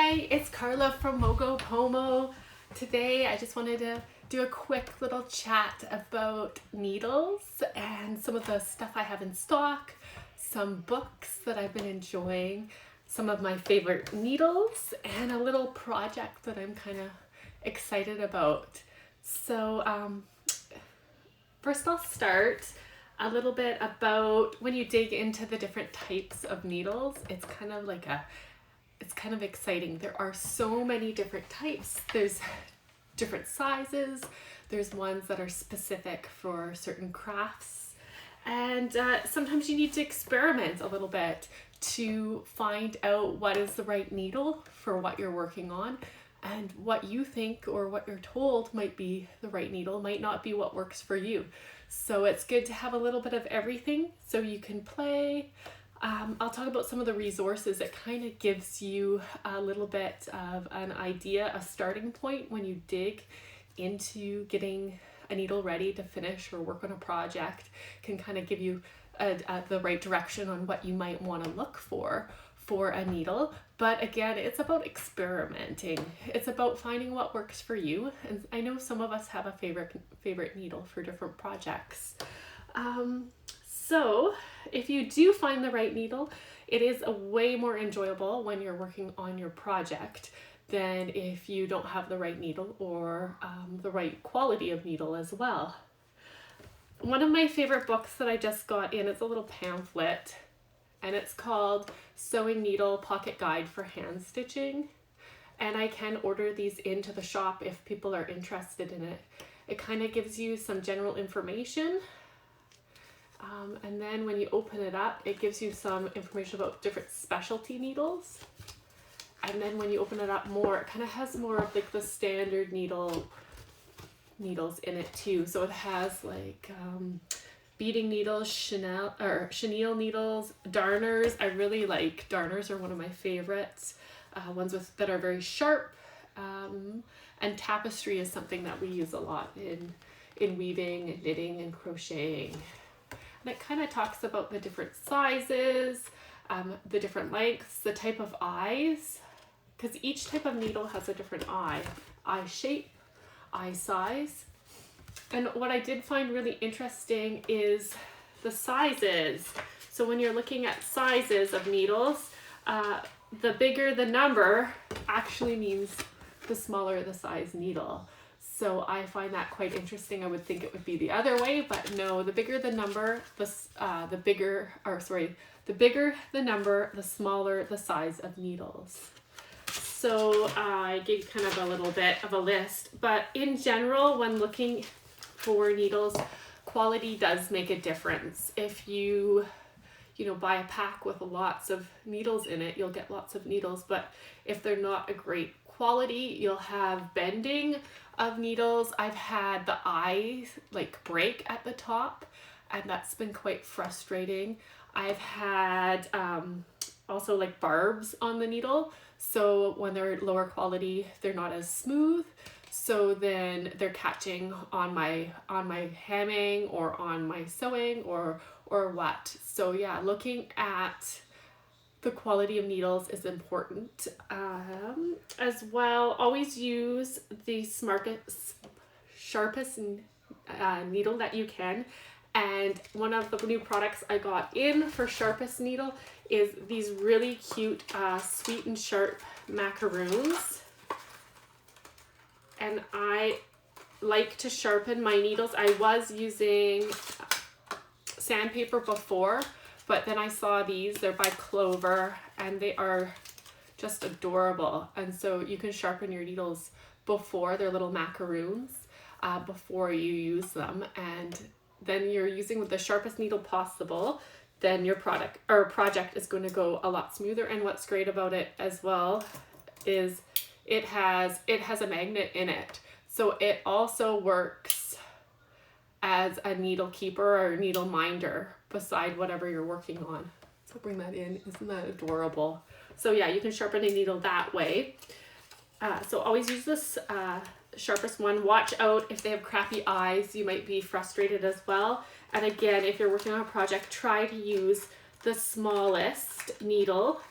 Hi, it's Carla from Mogo Pomo. Today I just wanted to do a quick little chat about needles and some of the stuff I have in stock, some books that I've been enjoying, some of my favorite needles, and a little project that I'm kind of excited about. So first I'll start a little bit about when you dig into the different types of needles. It's kind of exciting. There are so many different types. There's different sizes. There's ones that are specific for certain crafts. And sometimes you need to experiment a little bit to find out what is the right needle for what you're working on, and what you think or what you're told might be the right needle might not be what works for you. So it's good to have a little bit of everything so you can play. I'll talk about some of the resources. It kind of gives you a little bit of an idea, a starting point when you dig into getting a needle ready to finish or work on a project. Can kind of give you the right direction on what you might want to look for a needle. But again, it's about experimenting. It's about finding what works for you. And I know some of us have a favorite needle for different projects. So if you do find the right needle, it is a way more enjoyable when you're working on your project than if you don't have the right needle or the right quality of needle as well. One of my favorite books that I just got in, it's a little pamphlet, and it's called Sewing Needle Pocket Guide for Hand Stitching. And I can order these into the shop if people are interested in it. It kind of gives you some general information. And then when you open it up, it gives you some information about different specialty needles. And then when you open it up more, it kind of has more of like the standard needles in it too. So it has like beading needles, chenille needles, darners. I really like darners, are one of my favorites. Ones that are very sharp. And tapestry is something that we use a lot in weaving and knitting and crocheting. And it kind of talks about the different sizes, the different lengths, the type of eyes, because each type of needle has a different eye shape, eye size. And what I did find really interesting is the sizes. So when you're looking at sizes of needles, the bigger the number actually means the smaller the size needle. So I find that quite interesting. I would think it would be the other way, but no, the bigger the number, the bigger the number, the smaller the size of needles. So I gave kind of a little bit of a list, but in general, when looking for needles, quality does make a difference. If you buy a pack with lots of needles in it, you'll get lots of needles, but if they're not a great quality, you'll have bending of needles. I've had the eye like break at the top, and that's been quite frustrating. I've had also like barbs on the needle, so when they're lower quality, they're not as smooth, so then they're catching on my hemming or on my sewing or what. So yeah, looking at the quality of needles is important. As well, always use the sharpest needle that you can. And one of the new products I got in for sharpest needle is these really cute sweet and sharp macaroons. And I like to sharpen my needles. I was using sandpaper before, but then I saw these. They're by Clover, and they are just adorable. And so you can sharpen your needles before, they're little macaroons, before you use them. And then you're using with the sharpest needle possible, then your project is going to go a lot smoother. And what's great about it as well is it has a magnet in it. So it also works as a needle keeper or needle minder beside whatever you're working on. So bring that in. Isn't that adorable? So yeah, you can sharpen a needle that way. So always use this sharpest one. Watch out if they have crappy eyes. You might be frustrated as well. And again, if you're working on a project, try to use the smallest needle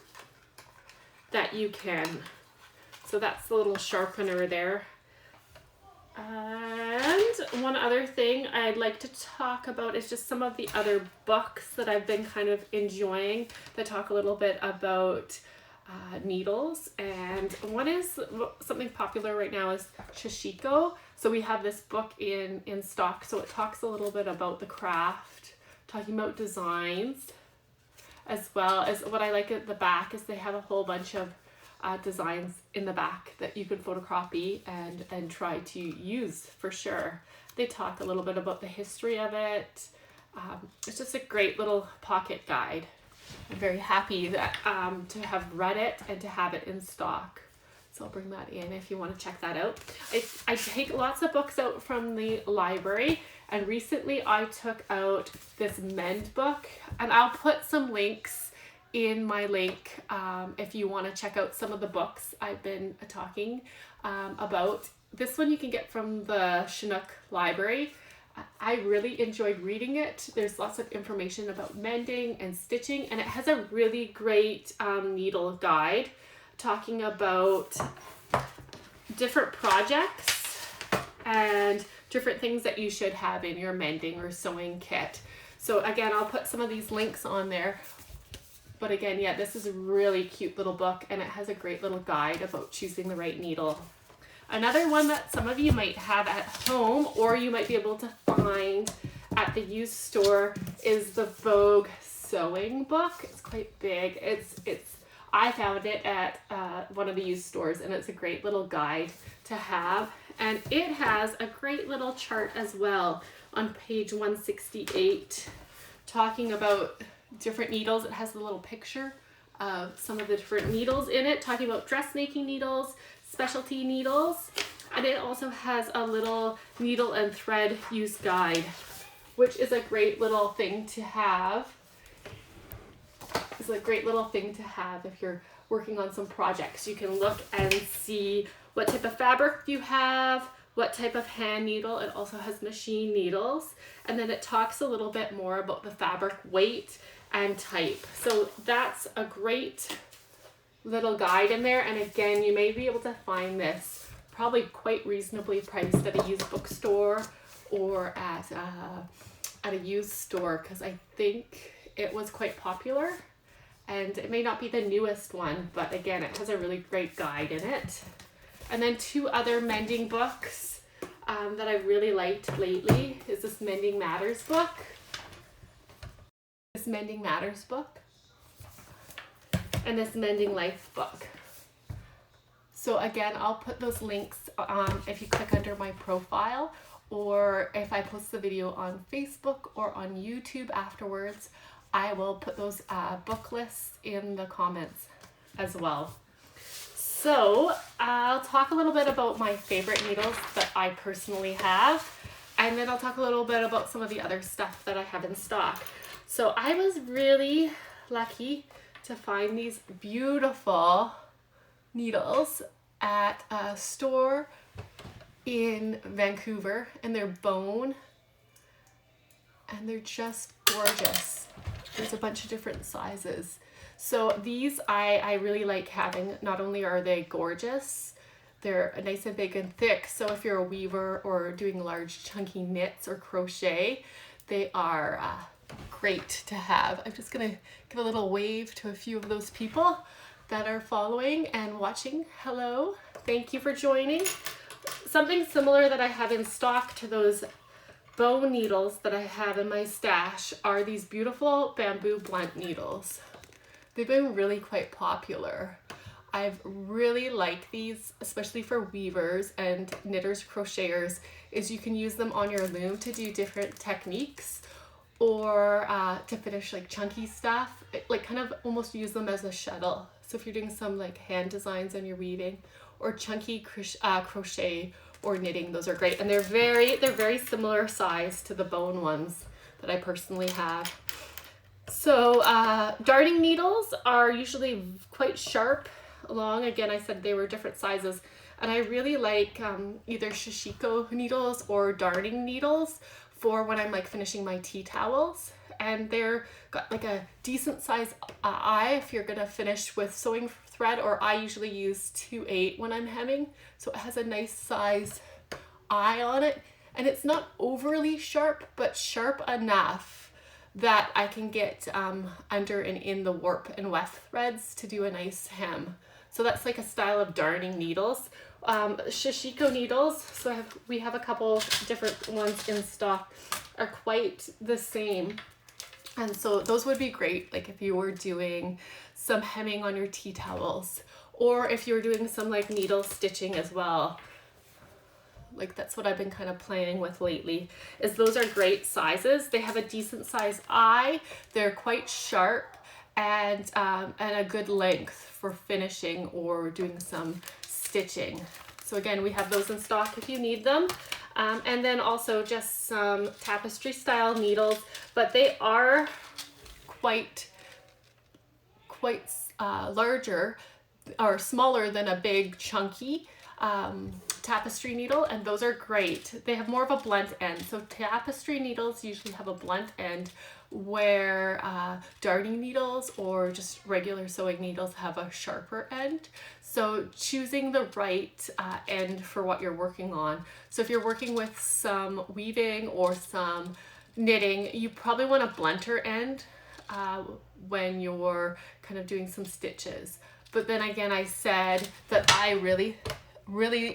that you can. So that's the little sharpener there. And one other thing I'd like to talk about is just some of the other books that I've been kind of enjoying that talk a little bit about needles. And one is something popular right now is Shishiko. So we have this book in stock. So it talks a little bit about the craft, talking about designs, as well as what I like at the back is they have a whole bunch of designs in the back that you can photocopy and try to use for sure. They talk a little bit about the history of it. It's just a great little pocket guide. I'm very happy that to have read it and to have it in stock. So I'll bring that in if you want to check that out. I take lots of books out from the library, and recently I took out this Mend book, and I'll put some links in my link if you want to check out some of the books I've been talking about. This one you can get from the Chinook Library. I really enjoyed reading it. There's lots of information about mending and stitching, and it has a really great needle guide talking about different projects and different things that you should have in your mending or sewing kit. So again, I'll put some of these links on there. But again, yeah, this is a really cute little book, and it has a great little guide about choosing the right needle. Another one that some of you might have at home or you might be able to find at the used store is the Vogue sewing book. It's quite big. I found it at one of the used stores, and it's a great little guide to have. And it has a great little chart as well on page 168 talking about different needles. It has a little picture of some of the different needles in it, talking about dressmaking needles, specialty needles, and it also has a little needle and thread use guide, which is a great little thing to have. It's a great little thing to have if you're working on some projects. You can look and see what type of fabric you have, what type of hand needle. It also has machine needles, and then it talks a little bit more about the fabric weight and type. So that's a great little guide in there. And again, you may be able to find this probably quite reasonably priced at a used bookstore or at a used store, because I think it was quite popular. And it may not be the newest one, but again, it has a really great guide in it. And then two other mending books that I really liked lately is this Mending Matters book. This Mending Matters book. And this Mending Life book. So again, I'll put those links if you click under my profile, or if I post the video on Facebook or on YouTube afterwards, I will put those book lists in the comments as well. So I'll talk a little bit about my favorite needles that I personally have, and then I'll talk a little bit about some of the other stuff that I have in stock. So I was really lucky to find these beautiful needles at a store in Vancouver, and they're bone, and they're just gorgeous. There's a bunch of different sizes. So these I really like having. Not only are they gorgeous, they're nice and big and thick. So if you're a weaver or doing large chunky knits or crochet, they are great to have. I'm just gonna give a little wave to a few of those people that are following and watching. Hello, thank you for joining. Something similar that I have in stock to those bone needles that I have in my stash are these beautiful bamboo blunt needles. They've been really quite popular. I've really liked these, especially for weavers and knitters, crocheters, is you can use them on your loom to do different techniques, or to finish like chunky stuff, like kind of almost use them as a shuttle. So if you're doing some like hand designs and you're weaving, or chunky crochet or knitting, those are great. And they're very similar size to the bone ones that I personally have. So darning needles are usually quite sharp, long. Again, I said they were different sizes, and I really like either Shishiko needles or darning needles for when I'm like finishing my tea towels, and they're got like a decent size eye if you're gonna finish with sewing thread, or I usually use 2/8 when I'm hemming. So it has a nice size eye on it, and it's not overly sharp, but sharp enough that I can get under and in the warp and weft threads to do a nice hem. So that's like a style of darning needles. Shishiko needles, so we have a couple different ones in stock, are quite the same. And so those would be great, like if you were doing some hemming on your tea towels, or if you were doing some like needle stitching as well. Like that's what I've been kind of playing with lately, is those are great sizes. They have a decent size eye, they're quite sharp, and a good length for finishing or doing some stitching. So again, we have those in stock if you need them. And then also just some tapestry style needles, but they are quite larger or smaller than a big chunky tapestry needle, and those are great. They have more of a blunt end. So tapestry needles usually have a blunt end, where darning needles or just regular sewing needles have a sharper end. So choosing the right end for what you're working on. So if you're working with some weaving or some knitting, you probably want a blunter end when you're kind of doing some stitches. But then again, I said that I really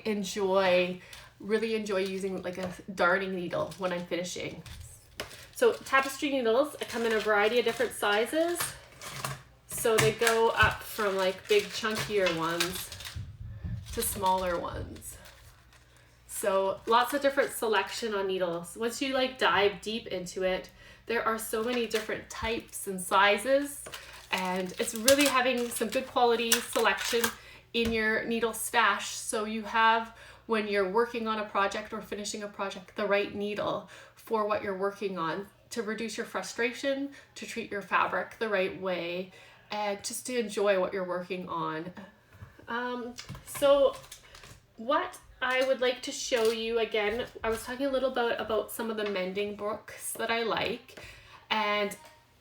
enjoy using like a darning needle when I'm finishing. So tapestry needles come in a variety of different sizes. So they go up from like big chunkier ones to smaller ones. So lots of different selection on needles. Once you like dive deep into it, there are so many different types and sizes, and it's really having some good quality selection in your needle stash, so you have, when you're working on a project or finishing a project, the right needle for what you're working on, to reduce your frustration, to treat your fabric the right way, and just to enjoy what you're working on. So what I would like to show you, again, I was talking a little bit about some of the mending books that I like, and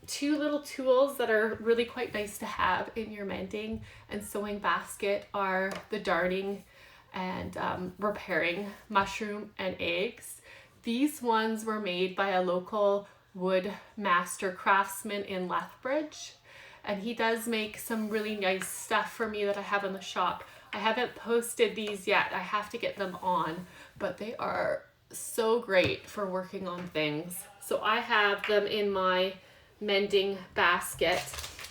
two little tools that are really quite nice to have in your mending and sewing basket are the darning and repairing mushroom and eggs. These ones were made by a local wood master craftsman in Lethbridge, and he does make some really nice stuff for me that I have in the shop. I haven't posted these yet, I have to get them on, but they are so great for working on things. So I have them in my mending basket.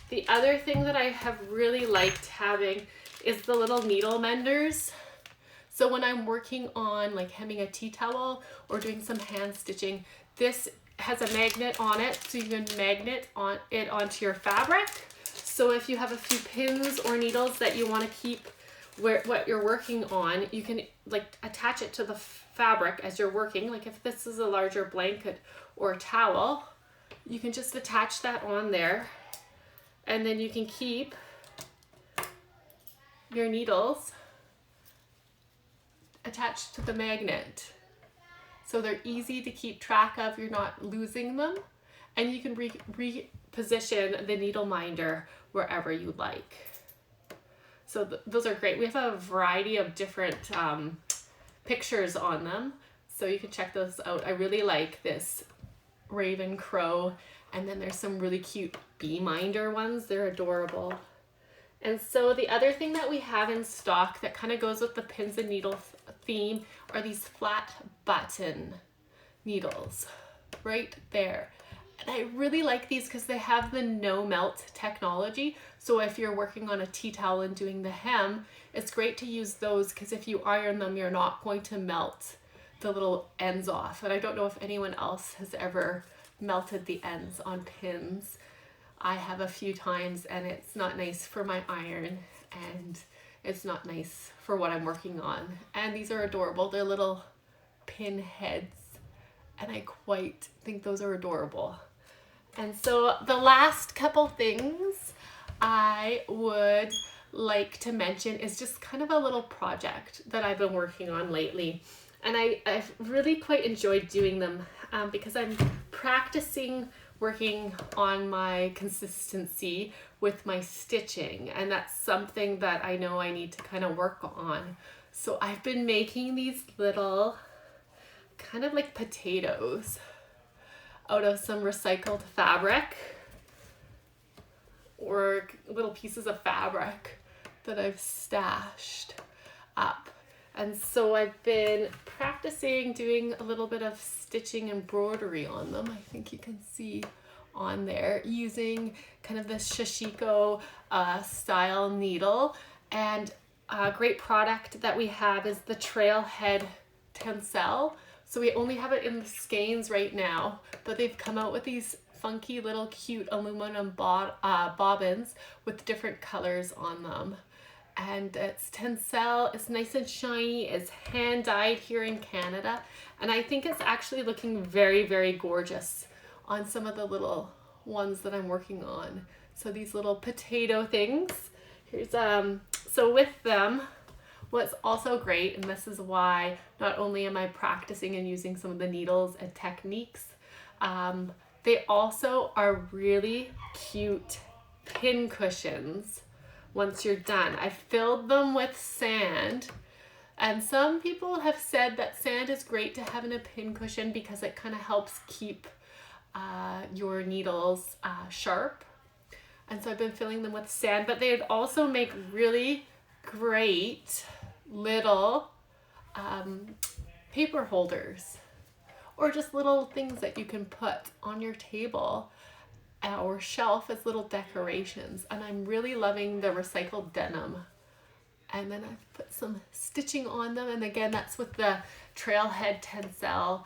The other thing that I have really liked having is the little needle menders. So when I'm working on like hemming a tea towel or doing some hand stitching, this has a magnet on it, so you can magnet it onto your fabric. So if you have a few pins or needles that you want to keep what you're working on, you can like attach it to the fabric as you're working. Like if this is a larger blanket or a towel, you can just attach that on there, and then you can keep your needles attached to the magnet. So they're easy to keep track of, you're not losing them, and you can reposition the needle minder wherever you like. So those are great. We have a variety of different pictures on them, so you can check those out. I really like this Raven Crow, and then there's some really cute bee minder ones. They're adorable. And so the other thing that we have in stock that kind of goes with the pins and needle theme are these flat button needles right there. And I really like these because they have the no melt technology. So if you're working on a tea towel and doing the hem, it's great to use those, because if you iron them, you're not going to melt the little ends off. And I don't know if anyone else has ever melted the ends on pins. I have a few times, and it's not nice for my iron, and it's not nice for what I'm working on. And these are adorable. They're little pin heads, and I quite think those are adorable. And so the last couple things I would like to mention is just kind of a little project that I've been working on lately. And I've really quite enjoyed doing them because I'm practicing working on my consistency with my stitching, and that's something that I know I need to kind of work on. So I've been making these little kind of like potatoes out of some recycled fabric or little pieces of fabric that I've stashed up. And so I've been practicing doing a little bit of stitching embroidery on them. I think you can see on there using kind of this Shashiko style needle. And a great product that we have is the Trailhead Tencel. So we only have it in the skeins right now, but they've come out with these funky little cute aluminum bobbins with different colors on them. And it's Tencel, it's nice and shiny, it's hand dyed here in Canada. And I think it's actually looking very, very gorgeous on some of the little ones that I'm working on. So these little potato things, here's, so with them, what's also great, and this is why not only am I practicing and using some of the needles and techniques, they also are really cute pin cushions once you're done. I filled them with sand, and some people have said that sand is great to have in a pin cushion because it kind of helps keep your needles sharp. And so I've been filling them with sand, but they'd also make really great little paper holders, or just little things that you can put on your table or shelf as little decorations. And I'm really loving the recycled denim. And then I've put some stitching on them, and again, that's with the Trailhead Tencel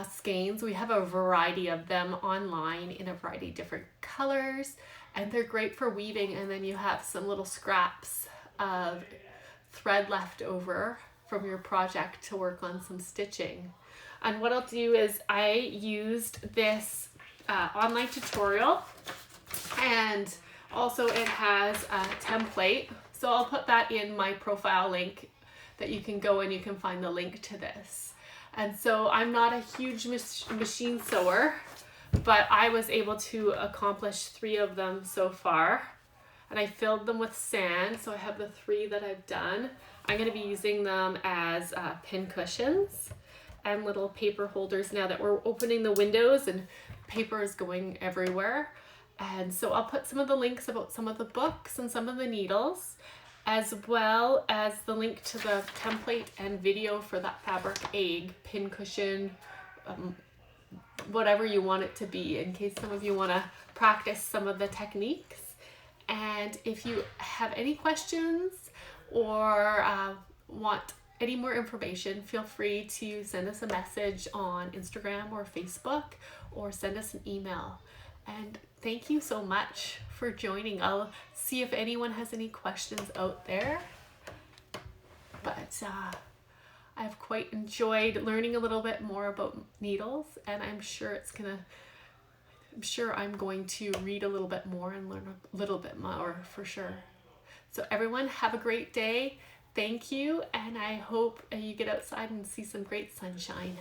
skeins. We have a variety of them online in a variety of different colors, and they're great for weaving. And then you have some little scraps of thread left over from your project to work on some stitching. And what I'll do is I used this online tutorial, and also it has a template. So I'll put that in my profile link that you can go and you can find the link to this. And so I'm not a huge machine sewer, but I was able to accomplish 3 of them so far. And I filled them with sand, so I have the 3 that I've done. I'm going to be using them as pin cushions and little paper holders now that we're opening the windows and paper is going everywhere. And so I'll put some of the links about some of the books and some of the needles, as well as the link to the template and video for that fabric egg pin cushion, whatever you want it to be, in case some of you want to practice some of the techniques. And if you have any questions or want any more information, feel free to send us a message on Instagram or Facebook, or send us an email. And thank you so much for joining. I'll see if anyone has any questions out there. But I've quite enjoyed learning a little bit more about needles, and I'm sure I'm going to read a little bit more and learn a little bit more for sure. So everyone, have a great day. Thank you, and I hope you get outside and see some great sunshine.